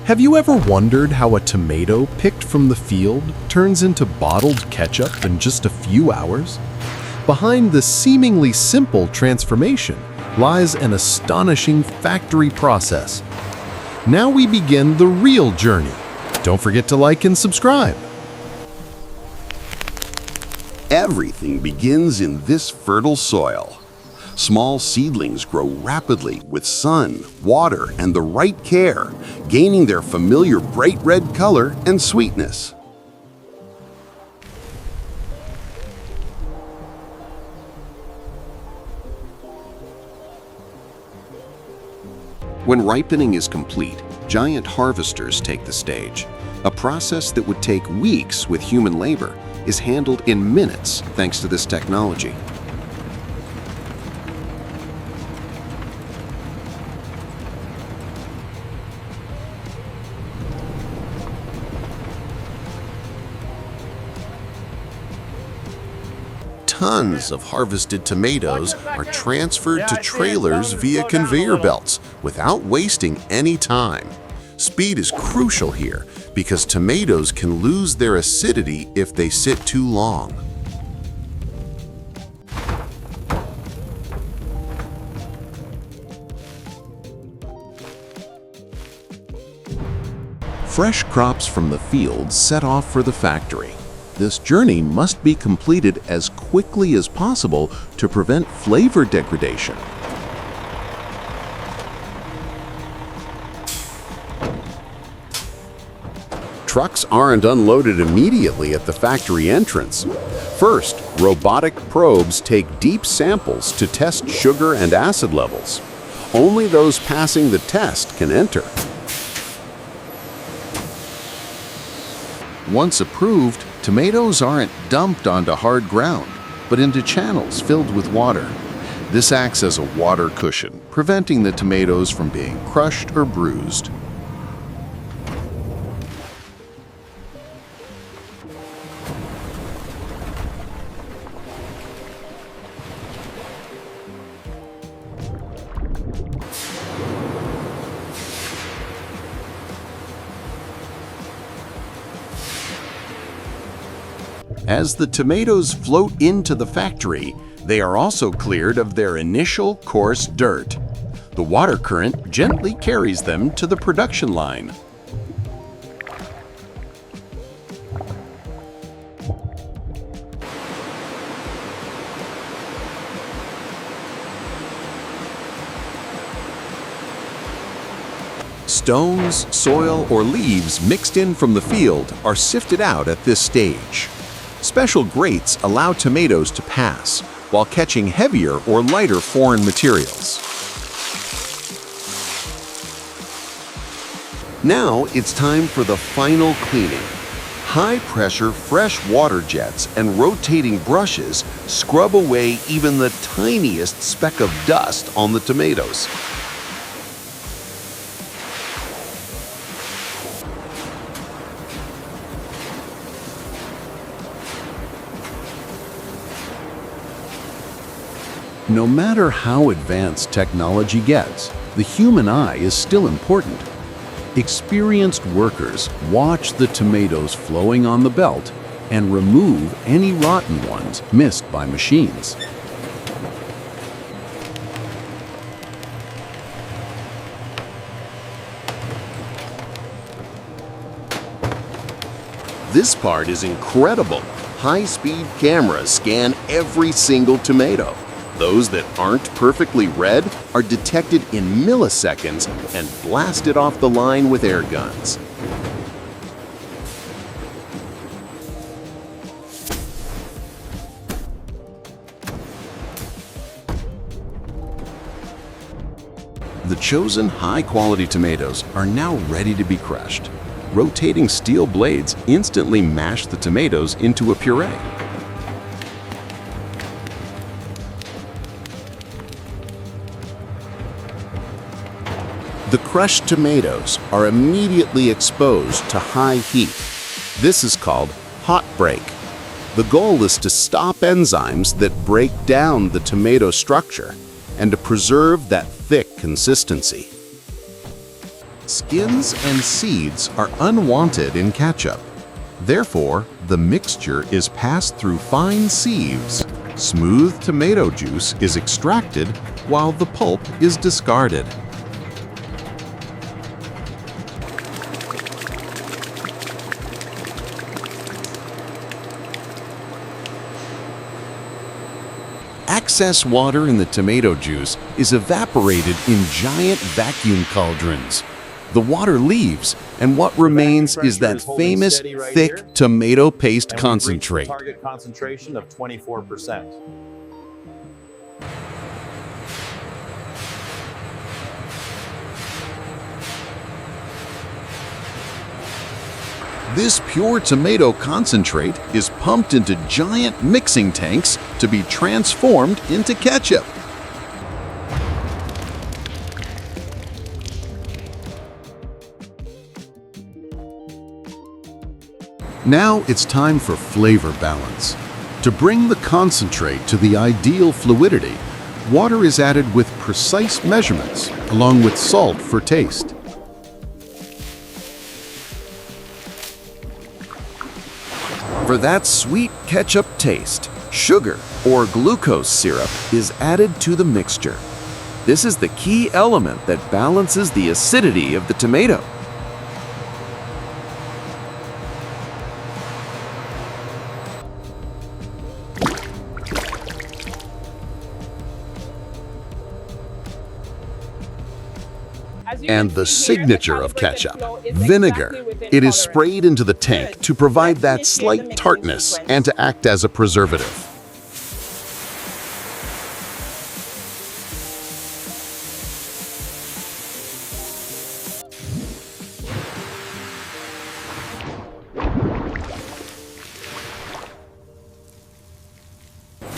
Have you ever wondered how a tomato picked from the field turns into bottled ketchup in just a few hours? Behind this seemingly simple transformation lies an astonishing factory process. Now we begin the real journey. Don't forget to like and subscribe. Everything begins in this fertile soil. Small seedlings grow rapidly with sun, water, and the right care, gaining their familiar bright red color and sweetness. When ripening is complete, giant harvesters take the stage. A process that would take weeks with human labor is handled in minutes thanks to this technology. Tons of harvested tomatoes are transferred to trailers via conveyor belts without wasting any time. Speed is crucial here because tomatoes can lose their acidity if they sit too long. Fresh crops from the field set off for the factory. This journey must be completed as quickly as possible to prevent flavor degradation. Trucks aren't unloaded immediately at the factory entrance. First, robotic probes take deep samples to test sugar and acid levels. Only those passing the test can enter. Once approved, tomatoes aren't dumped onto hard ground, but into channels filled with water. This acts as a water cushion, preventing the tomatoes from being crushed or bruised. As the tomatoes float into the factory, they are also cleared of their initial coarse dirt. The water current gently carries them to the production line. Stones, soil, or leaves mixed in from the field are sifted out at this stage. Special grates allow tomatoes to pass while catching heavier or lighter foreign materials. Now it's time for the final cleaning. High-pressure fresh water jets and rotating brushes scrub away even the tiniest speck of dust on the tomatoes. No matter how advanced technology gets, the human eye is still important. Experienced workers watch the tomatoes flowing on the belt and remove any rotten ones missed by machines. This part is incredible. High-speed cameras scan every single tomato. Those that aren't perfectly red are detected in milliseconds and blasted off the line with air guns. The chosen high-quality tomatoes are now ready to be crushed. Rotating steel blades instantly mash the tomatoes into a puree. The crushed tomatoes are immediately exposed to high heat. This is called hot break. The goal is to stop enzymes that break down the tomato structure and to preserve that thick consistency. Skins and seeds are unwanted in ketchup. Therefore, the mixture is passed through fine sieves. Smooth tomato juice is extracted while the pulp is discarded. Excess water in the tomato juice is evaporated in giant vacuum cauldrons. The water leaves, and what remains is that famous thick tomato paste concentrate. Target concentration of 24%. This pure tomato concentrate is pumped into giant mixing tanks to be transformed into ketchup. Now it's time for flavor balance. To bring the concentrate to the ideal fluidity, water is added with precise measurements, along with salt for taste. For that sweet ketchup taste, sugar or glucose syrup is added to the mixture. This is the key element that balances the acidity of the tomato. And the signature of ketchup, vinegar. It is sprayed into the tank to provide that slight tartness and to act as a preservative.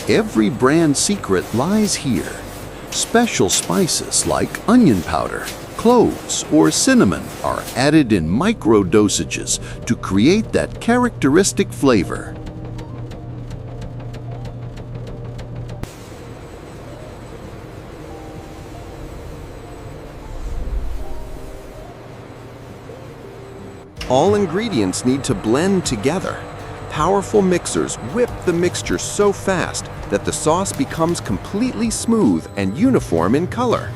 Every brand secret lies here. Special spices like onion powder, cloves, or cinnamon are added in micro dosages to create that characteristic flavor. All ingredients need to blend together. Powerful mixers whip the mixture so fast that the sauce becomes completely smooth and uniform in color.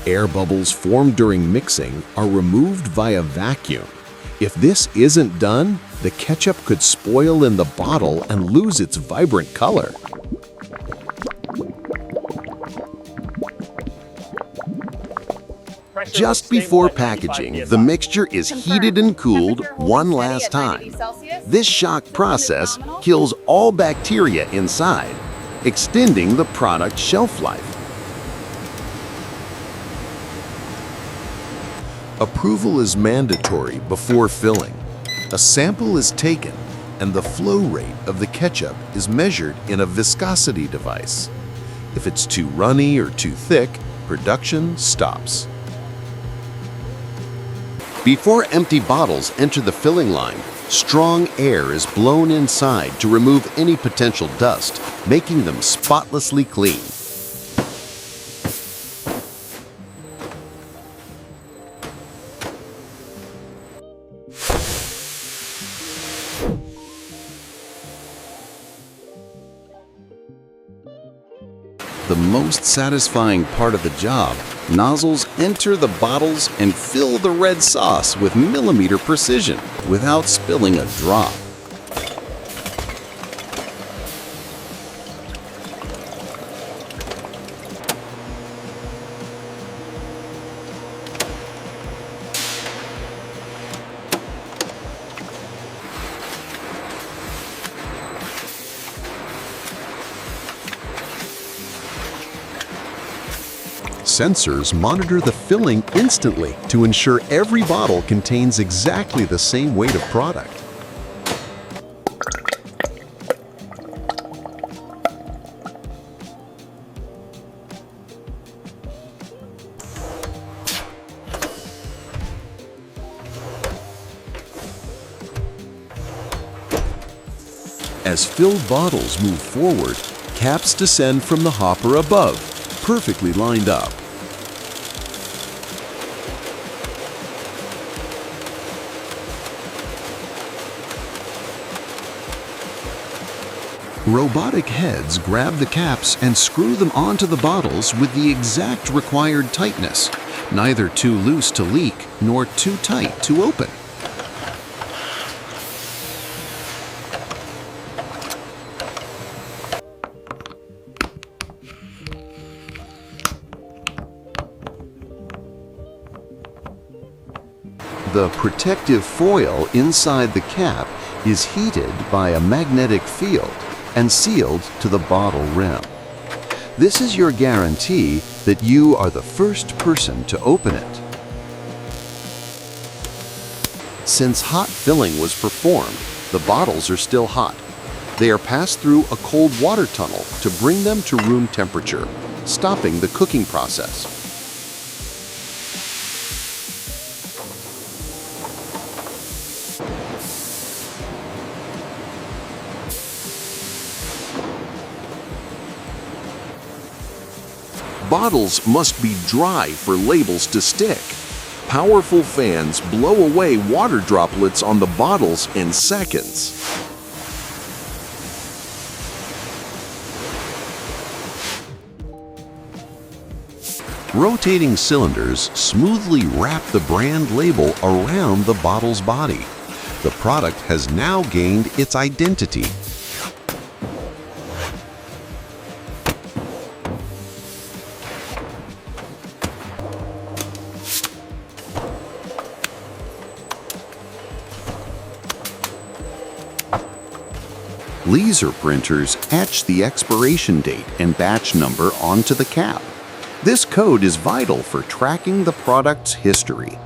Air bubbles formed during mixing are removed via vacuum. If this isn't done, the ketchup could spoil in the bottle and lose its vibrant color. Just before packaging, the mixture is heated and cooled one last time. This shock process kills all bacteria inside, extending the product's shelf life. Approval is mandatory before filling. A sample is taken, and the flow rate of the ketchup is measured in a viscosity device. If it's too runny or too thick, production stops. Before empty bottles enter the filling line, strong air is blown inside to remove any potential dust, making them spotlessly clean. The most satisfying part of the job, nozzles enter the bottles and fill the red sauce with millimeter precision without spilling a drop. Sensors monitor the filling instantly to ensure every bottle contains exactly the same weight of product. As filled bottles move forward, caps descend from the hopper above, perfectly lined up. Robotic heads grab the caps and screw them onto the bottles with the exact required tightness, neither too loose to leak nor too tight to open. The protective foil inside the cap is heated by a magnetic field and sealed to the bottle rim. This is your guarantee that you are the first person to open it. Since hot filling was performed, the bottles are still hot. They are passed through a cold water tunnel to bring them to room temperature, stopping the cooking process. Bottles must be dry for labels to stick. Powerful fans blow away water droplets on the bottles in seconds. Rotating cylinders smoothly wrap the brand label around the bottle's body. The product has now gained its identity. Laser printers etch the expiration date and batch number onto the cap. This code is vital for tracking the product's history.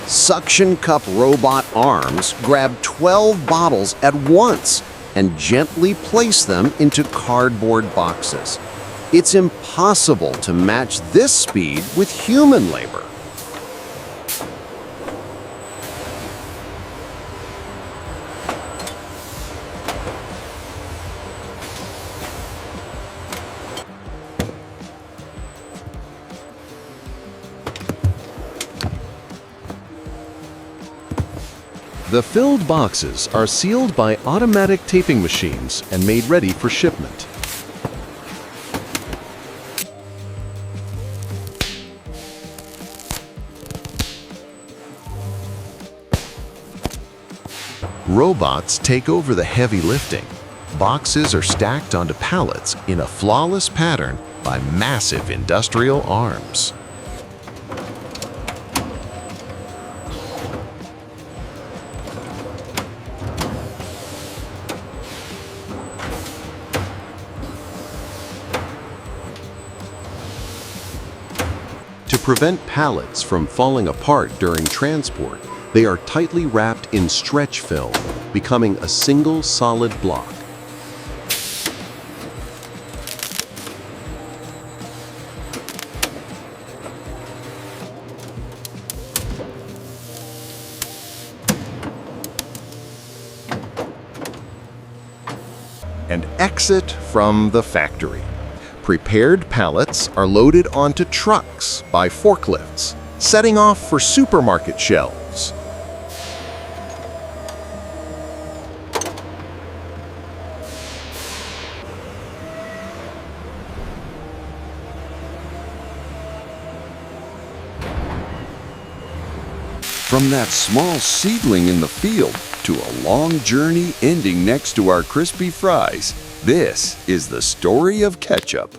Suction cup robot arms grab 12 bottles at once and gently place them into cardboard boxes. It's impossible to match this speed with human labor. The filled boxes are sealed by automatic taping machines and made ready for shipment. Robots take over the heavy lifting. Boxes are stacked onto pallets in a flawless pattern by massive industrial arms. To prevent pallets from falling apart during transport, they are tightly wrapped in stretch film, becoming a single solid block. And exit from the factory. Prepared pallets are loaded onto trucks by forklifts, setting off for supermarket shelves. From that small seedling in the field to a long journey ending next to our crispy fries, this is the story of ketchup.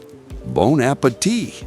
Bon appetit!